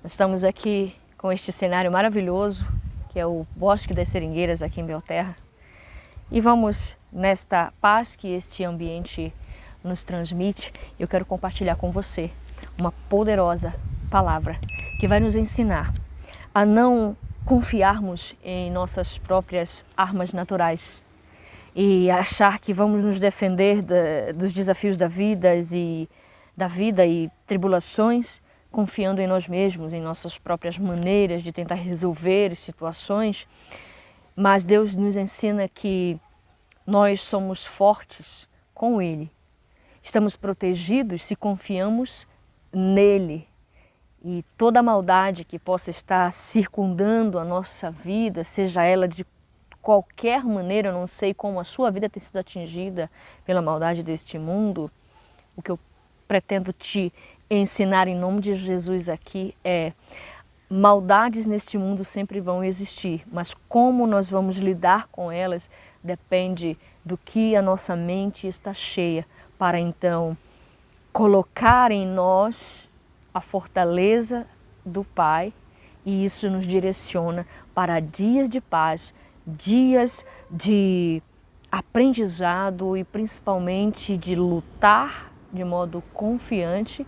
Estamos aqui com este cenário maravilhoso, que é o Bosque das Seringueiras aqui em Belterra. E vamos, nesta paz que este ambiente nos transmite, eu quero compartilhar com você uma poderosa palavra que vai nos ensinar a não confiarmos em nossas próprias armas naturais e achar que vamos nos defender dos desafios da vida e tribulações, confiando em nós mesmos, em nossas próprias maneiras de tentar resolver situações. Mas Deus nos ensina que nós somos fortes com Ele. Estamos protegidos se confiamos nele. E toda maldade que possa estar circundando a nossa vida, seja ela de qualquer maneira, eu não sei como a sua vida tem sido atingida pela maldade deste mundo, o que eu pretendo te ensinar em nome de Jesus aqui é: maldades neste mundo sempre vão existir, mas como nós vamos lidar com elas depende do que a nossa mente está cheia, para então colocar em nós a fortaleza do Pai, e isso nos direciona para dias de paz, dias de aprendizado e principalmente de lutar de modo confiante,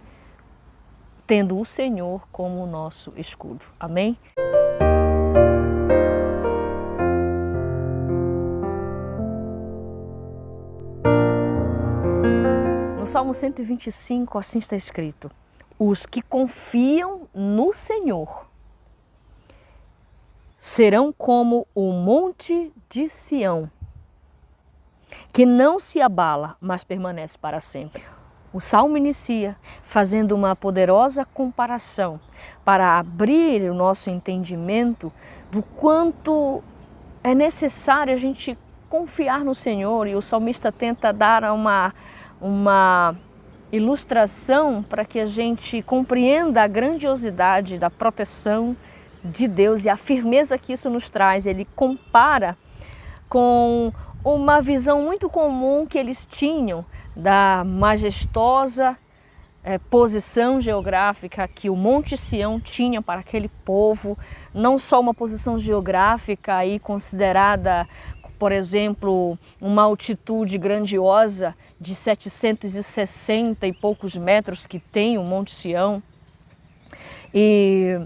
tendo o Senhor como o nosso escudo. Amém? No Salmo 125, assim está escrito: os que confiam no Senhor serão como o monte de Sião, que não se abala, mas permanece para sempre. O Salmo inicia fazendo uma poderosa comparação para abrir o nosso entendimento do quanto é necessário a gente confiar no Senhor, e o salmista tenta dar uma ilustração para que a gente compreenda a grandiosidade da proteção de Deus e a firmeza que isso nos traz. Ele compara com uma visão muito comum que eles tinham da majestosa posição geográfica que o Monte Sião tinha para aquele povo, não só uma posição geográfica aí considerada, por exemplo, uma altitude grandiosa de 760 e poucos metros que tem o Monte Sião, e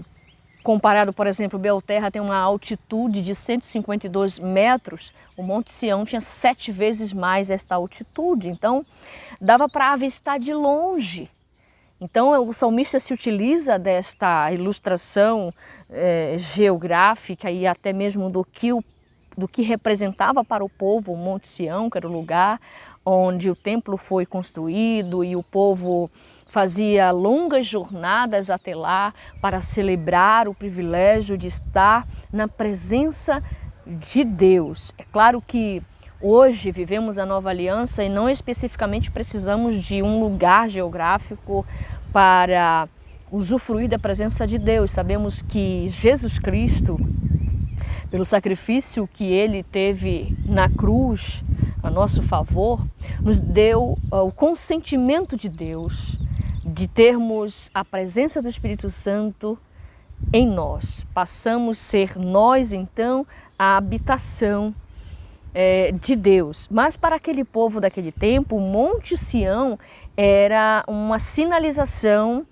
comparado, por exemplo, Belterra tem uma altitude de 152 metros, o Monte Sião tinha 7 vezes mais esta altitude, então dava para avistar de longe. Então o salmista se utiliza desta ilustração geográfica e até mesmo do que representava para o povo o Monte Sião, que era o lugar onde o templo foi construído e o povo fazia longas jornadas até lá para celebrar o privilégio de estar na presença de Deus. É claro que hoje vivemos a nova aliança e não especificamente precisamos de um lugar geográfico para usufruir da presença de Deus. Sabemos que Jesus Cristo, pelo sacrifício que Ele teve na cruz a nosso favor, nos deu o consentimento de Deus de termos a presença do Espírito Santo em nós. Passamos a ser nós, então, a habitação de Deus. Mas para aquele povo daquele tempo, o Monte Sião era uma sinalização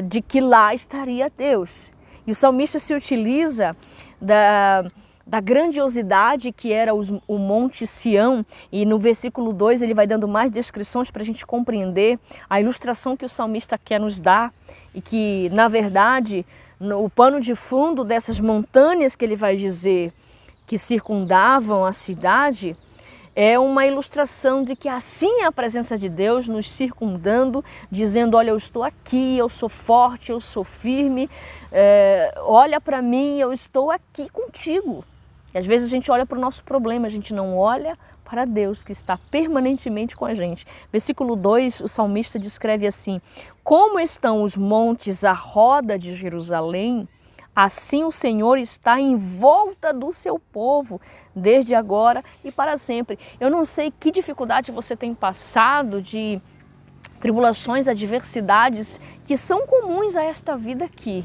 de que lá estaria Deus. E o salmista se utiliza da grandiosidade que era o Monte Sião, e no versículo 2 ele vai dando mais descrições para a gente compreender a ilustração que o salmista quer nos dar, e que, na verdade, o pano de fundo dessas montanhas que ele vai dizer que circundavam a cidade é uma ilustração de que assim é a presença de Deus nos circundando, dizendo: olha, eu estou aqui, eu sou forte, eu sou firme, olha para mim, eu estou aqui contigo. E às vezes a gente olha para o nosso problema, a gente não olha para Deus que está permanentemente com a gente. Versículo 2, o salmista descreve assim: como estão os montes à roda de Jerusalém, assim o Senhor está em volta do seu povo, desde agora e para sempre. Eu não sei que dificuldade você tem passado, de tribulações, adversidades que são comuns a esta vida aqui.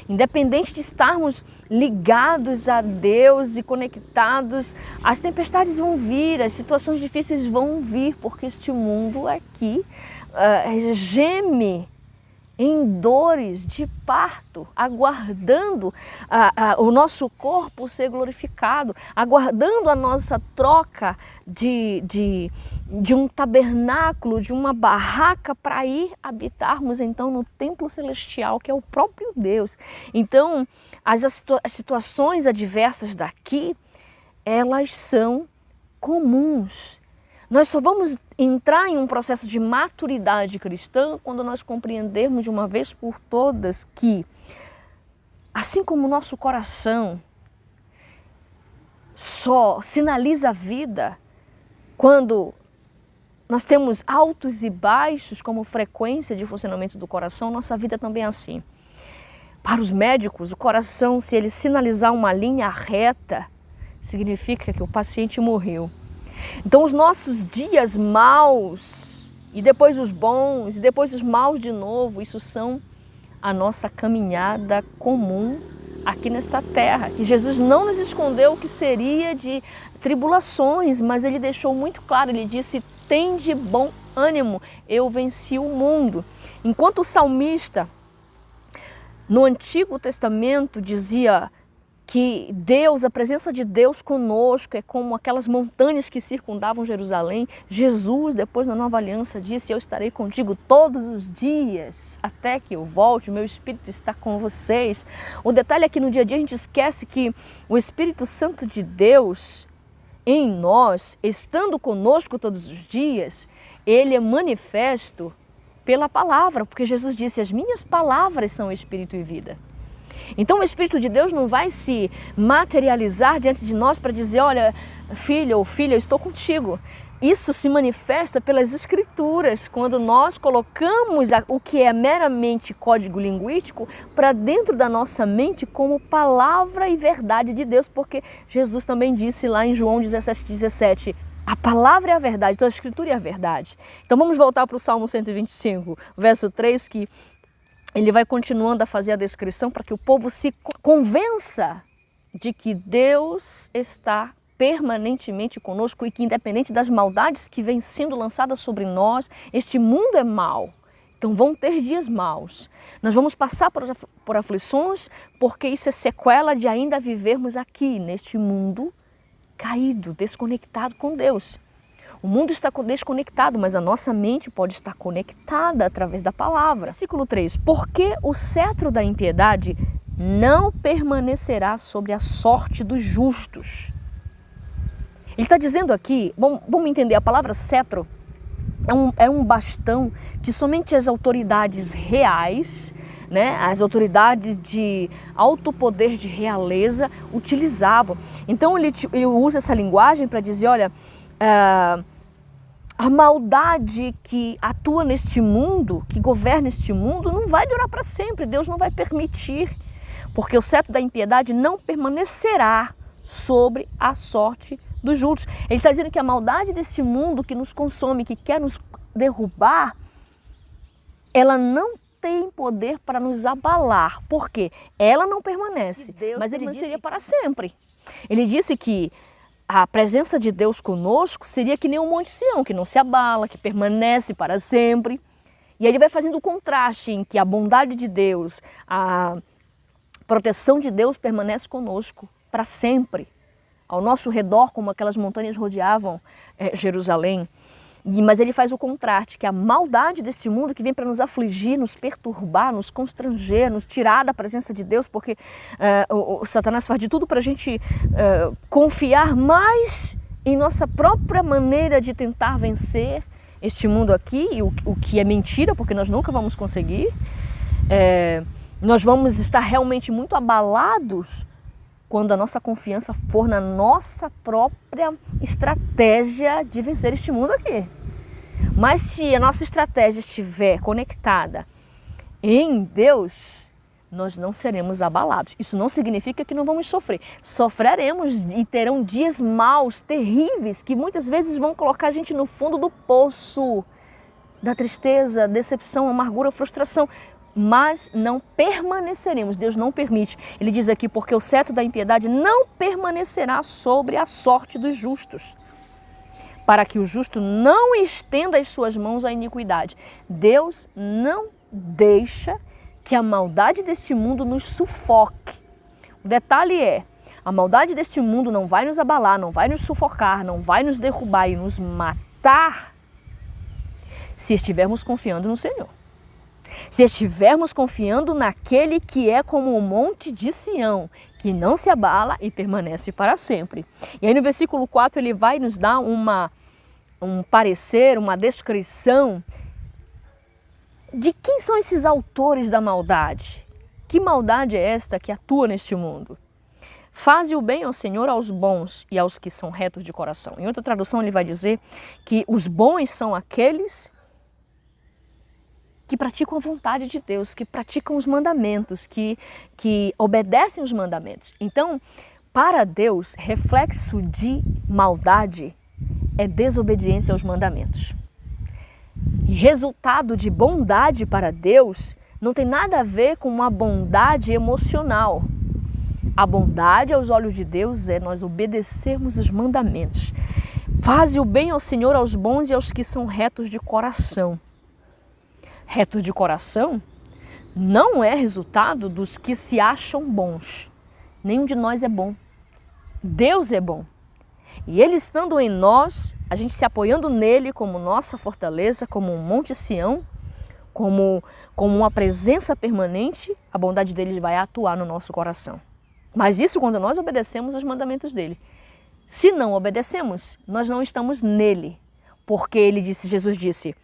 Independente de estarmos ligados a Deus e conectados, as tempestades vão vir, as situações difíceis vão vir, porque este mundo aqui geme em dores de parto, aguardando o nosso corpo ser glorificado, aguardando a nossa troca de um tabernáculo, de uma barraca para ir habitarmos então no templo celestial, que é o próprio Deus. Então, as situações adversas daqui, elas são comuns. Nós só vamos entrar em um processo de maturidade cristã quando nós compreendermos de uma vez por todas que, assim como o nosso coração só sinaliza a vida quando nós temos altos e baixos como frequência de funcionamento do coração, nossa vida também é assim. Para os médicos, o coração, se ele sinalizar uma linha reta, significa que o paciente morreu. Então os nossos dias maus, e depois os bons, e depois os maus de novo, isso são a nossa caminhada comum aqui nesta terra. Que Jesus não nos escondeu o que seria de tribulações, mas Ele deixou muito claro, Ele disse: tende bom ânimo, eu venci o mundo. Enquanto o salmista, no Antigo Testamento, dizia que Deus, a presença de Deus conosco é como aquelas montanhas que circundavam Jerusalém. Jesus, depois na Nova Aliança, disse: eu estarei contigo todos os dias, até que eu volte, o meu Espírito está com vocês. O detalhe é que no dia a dia a gente esquece que o Espírito Santo de Deus em nós, estando conosco todos os dias, ele é manifesto pela palavra, porque Jesus disse: as minhas palavras são Espírito e vida. Então o Espírito de Deus não vai se materializar diante de nós para dizer: olha, filho ou filha, eu estou contigo. Isso se manifesta pelas Escrituras, quando nós colocamos o que é meramente código linguístico para dentro da nossa mente como palavra e verdade de Deus, porque Jesus também disse lá em João 17:17, a palavra é a verdade, então a Escritura é a verdade. Então vamos voltar para o Salmo 125, verso 3, que ele vai continuando a fazer a descrição para que o povo se convença de que Deus está permanentemente conosco e que, independente das maldades que vêm sendo lançadas sobre nós, este mundo é mau. Então vão ter dias maus. Nós vamos passar por aflições, porque isso é sequela de ainda vivermos aqui, neste mundo caído, desconectado com Deus. O mundo está desconectado, mas a nossa mente pode estar conectada através da palavra. Versículo 3. Porque o cetro da impiedade não permanecerá sobre a sorte dos justos. Ele está dizendo aqui, vamos entender, a palavra cetro é um bastão que somente as autoridades reais, né, as autoridades de alto poder de realeza utilizavam. Então ele usa essa linguagem para dizer, olha, a maldade que atua neste mundo, que governa este mundo, não vai durar para sempre. Deus não vai permitir, porque o cetro da impiedade não permanecerá sobre a sorte dos justos. Ele está dizendo que a maldade deste mundo que nos consome, que quer nos derrubar, ela não tem poder para nos abalar, porque ela não permanece, mas ele permaneceria para sempre. Ele disse que a presença de Deus conosco seria que nem um monte Sião, que não se abala, que permanece para sempre. E aí ele vai fazendo o contraste em que a bondade de Deus, a proteção de Deus permanece conosco para sempre, ao nosso redor, como aquelas montanhas rodeavam Jerusalém. Mas ele faz o contraste, que a maldade deste mundo que vem para nos afligir, nos perturbar, nos constranger, nos tirar da presença de Deus, porque o Satanás faz de tudo para a gente confiar mais em nossa própria maneira de tentar vencer este mundo aqui, o que é mentira, porque nós nunca vamos conseguir. Nós vamos estar realmente muito abalados quando a nossa confiança for na nossa própria estratégia de vencer este mundo aqui. Mas se a nossa estratégia estiver conectada em Deus, nós não seremos abalados. Isso não significa que não vamos sofrer. Sofreremos e terão dias maus, terríveis, que muitas vezes vão colocar a gente no fundo do poço da tristeza, decepção, amargura, frustração. mas não permaneceremos. Deus não permite. Ele diz aqui, porque o cetro da impiedade não permanecerá sobre a sorte dos justos, para que o justo não estenda as suas mãos à iniquidade. Deus não deixa que a maldade deste mundo nos sufoque. O detalhe é, a maldade deste mundo não vai nos abalar, não vai nos sufocar, não vai nos derrubar e nos matar se estivermos confiando no Senhor. Se estivermos confiando naquele que é como o monte de Sião, que não se abala e permanece para sempre. E aí no versículo 4 ele vai nos dar um parecer, uma descrição de quem são esses autores da maldade. Que maldade é esta que atua neste mundo? Faze o bem ao Senhor, aos bons e aos que são retos de coração. Em outra tradução ele vai dizer que os bons são aqueles que praticam a vontade de Deus, que praticam os mandamentos, que obedecem os mandamentos. Então, para Deus, reflexo de maldade é desobediência aos mandamentos. E resultado de bondade para Deus não tem nada a ver com uma bondade emocional. A bondade aos olhos de Deus é nós obedecermos os mandamentos. Faze o bem ao Senhor, aos bons e aos que são retos de coração. Reto de coração não é resultado dos que se acham bons. Nenhum de nós é bom. Deus é bom. E Ele estando em nós, a gente se apoiando nele como nossa fortaleza, como um monte Sião, como uma presença permanente, a bondade dele vai atuar no nosso coração. Mas isso quando nós obedecemos os mandamentos dele. Se não obedecemos, nós não estamos nele. Porque ele disse, Jesus disse,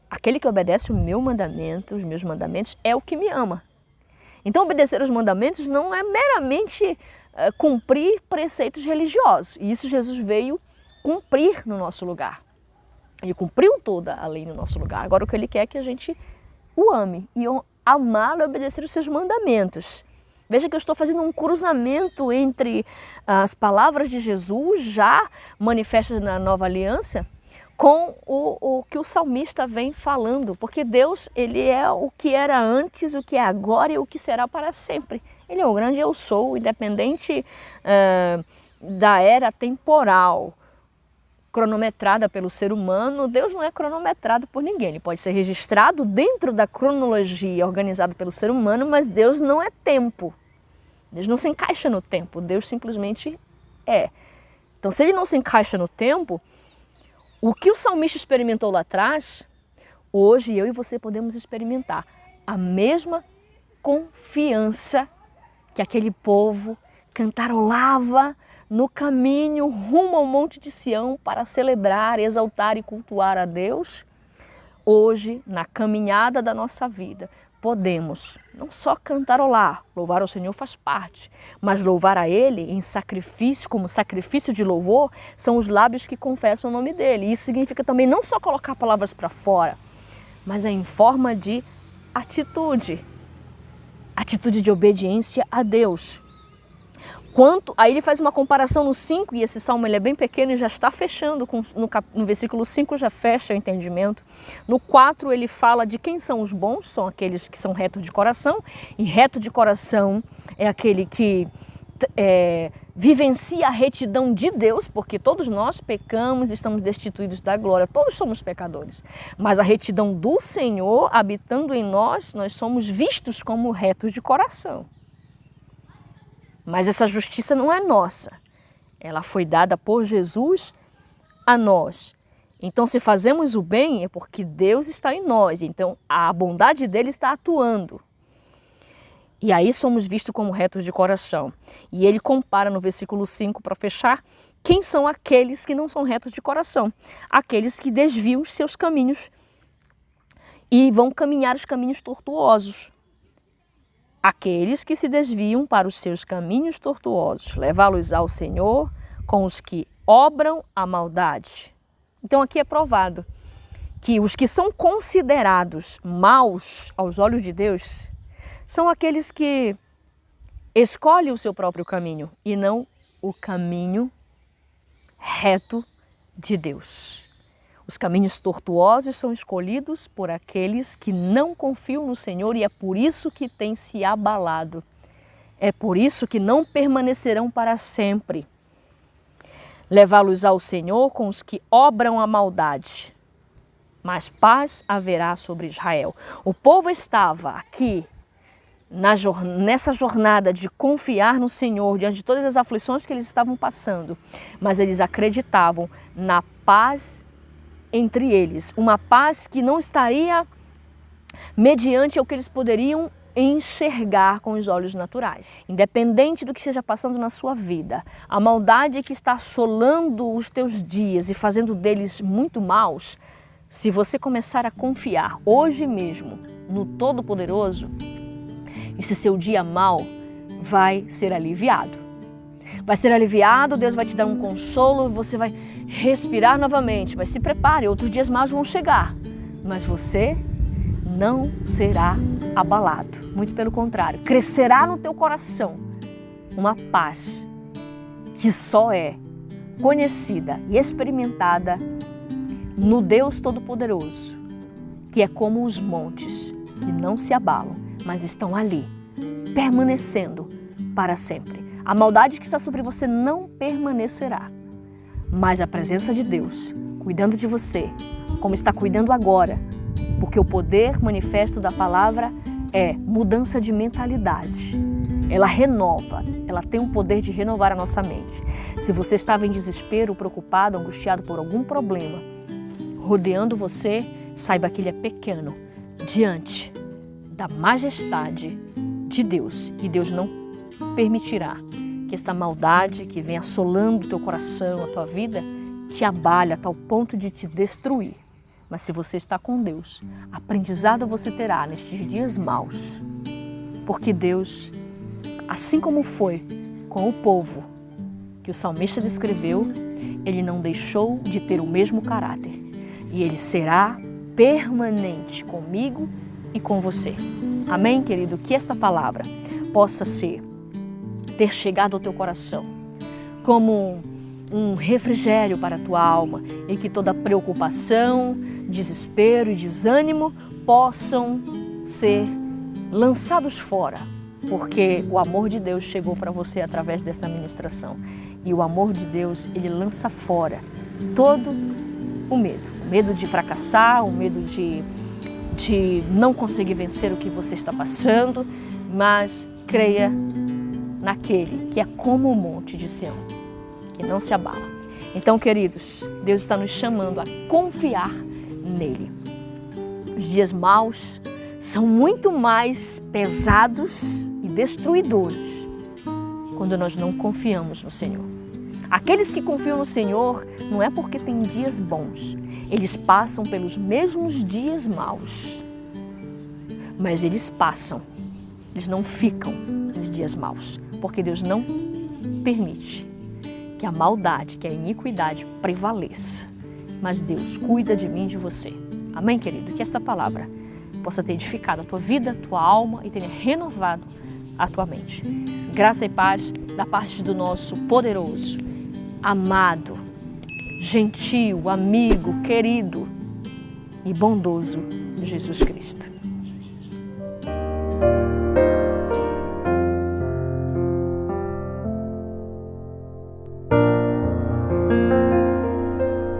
aquele que obedece o meu mandamento, os meus mandamentos, é o que me ama. Então, obedecer os mandamentos não é meramente cumprir preceitos religiosos. E isso Jesus veio cumprir no nosso lugar. Ele cumpriu toda a lei no nosso lugar. Agora, o que ele quer é que a gente o ame. E amá-lo é obedecer os seus mandamentos. Veja que eu estou fazendo um cruzamento entre as palavras de Jesus, já manifestas na Nova Aliança, com o que o salmista vem falando, porque Deus, ele é o que era antes, o que é agora e o que será para sempre. Ele é o grande eu sou, independente da era temporal cronometrada pelo ser humano. Deus não é cronometrado por ninguém, ele pode ser registrado dentro da cronologia organizada pelo ser humano, mas Deus não é tempo. Deus não se encaixa no tempo, Deus simplesmente é. Então, se ele não se encaixa no tempo, o que o salmista experimentou lá atrás, hoje eu e você podemos experimentar a mesma confiança que aquele povo cantarolava no caminho rumo ao Monte de Sião para celebrar, exaltar e cultuar a Deus. Hoje, na caminhada da nossa vida, podemos não só cantarolar, louvar ao Senhor faz parte, mas louvar a Ele em sacrifício, como sacrifício de louvor, são os lábios que confessam o nome dEle. Isso significa também não só colocar palavras para fora, mas é em forma de atitude, atitude de obediência a Deus. Aí ele faz uma comparação no 5, e esse salmo ele é bem pequeno e já está fechando, no versículo 5 já fecha o entendimento. No 4 ele fala de quem são os bons, são aqueles que são retos de coração, e reto de coração é aquele que vivencia a retidão de Deus, porque todos nós pecamos, estamos destituídos da glória, todos somos pecadores. Mas a retidão do Senhor habitando em nós, nós somos vistos como retos de coração. Mas essa justiça não é nossa, ela foi dada por Jesus a nós. Então, se fazemos o bem, é porque Deus está em nós, então a bondade dele está atuando. E aí somos vistos como retos de coração. E ele compara no versículo 5, para fechar, quem são aqueles que não são retos de coração? Aqueles que desviam os seus caminhos e vão caminhar os caminhos tortuosos. Aqueles que se desviam para os seus caminhos tortuosos, levá-los ao Senhor com os que obram a maldade. Então aqui é provado que os que são considerados maus aos olhos de Deus são aqueles que escolhem o seu próprio caminho e não o caminho reto de Deus. Os caminhos tortuosos são escolhidos por aqueles que não confiam no Senhor e é por isso que têm se abalado. É por isso que não permanecerão para sempre. Levá-los ao Senhor com os que obram a maldade, mas paz haverá sobre Israel. O povo estava aqui nessa jornada de confiar no Senhor diante de todas as aflições que eles estavam passando, mas eles acreditavam na paz entre eles, uma paz que não estaria mediante ao que eles poderiam enxergar com os olhos naturais. Independente do que esteja passando na sua vida, a maldade que está assolando os teus dias e fazendo deles muito maus, se você começar a confiar hoje mesmo no Todo-Poderoso, esse seu dia mau vai ser aliviado. Vai ser aliviado, Deus vai te dar um consolo, você vai respirar novamente, mas se prepare, outros dias maus vão chegar, mas você não será abalado, muito pelo contrário, crescerá no teu coração uma paz que só é conhecida e experimentada no Deus Todo-Poderoso, que é como os montes que não se abalam, mas estão ali, permanecendo para sempre. A maldade que está sobre você não permanecerá, mas a presença de Deus cuidando de você, como está cuidando agora, porque o poder manifesto da palavra é mudança de mentalidade. Ela renova, ela tem o poder de renovar a nossa mente. Se você estava em desespero, preocupado, angustiado por algum problema, rodeando você, saiba que ele é pequeno diante da majestade de Deus. E Deus não permitirá que esta maldade que vem assolando o teu coração, a tua vida, te abale a tal ponto de te destruir. Mas se você está com Deus, aprendizado você terá nestes dias maus. Porque Deus, assim como foi com o povo que o salmista descreveu, ele não deixou de ter o mesmo caráter. E ele será permanente comigo e com você. Amém, querido? Que esta palavra possa ter chegado ao teu coração como um refrigério para a tua alma e que toda preocupação, desespero e desânimo possam ser lançados fora, porque o amor de Deus chegou para você através desta ministração. E o amor de Deus, ele lança fora todo o medo de fracassar, o medo de não conseguir vencer o que você está passando, mas creia naquele que é como o monte de Sião, que não se abala. Então, queridos, Deus está nos chamando a confiar nele. Os dias maus são muito mais pesados e destruidores quando nós não confiamos no Senhor. Aqueles que confiam no Senhor não é porque têm dias bons, eles passam pelos mesmos dias maus, mas eles passam, eles não ficam nos dias maus, porque Deus não permite que a maldade, que a iniquidade prevaleça. Mas Deus cuida de mim e de você. Amém, querido? Que esta palavra possa ter edificado a tua vida, a tua alma e tenha renovado a tua mente. Graça e paz da parte do nosso poderoso, amado, gentil, amigo, querido e bondoso Jesus Cristo.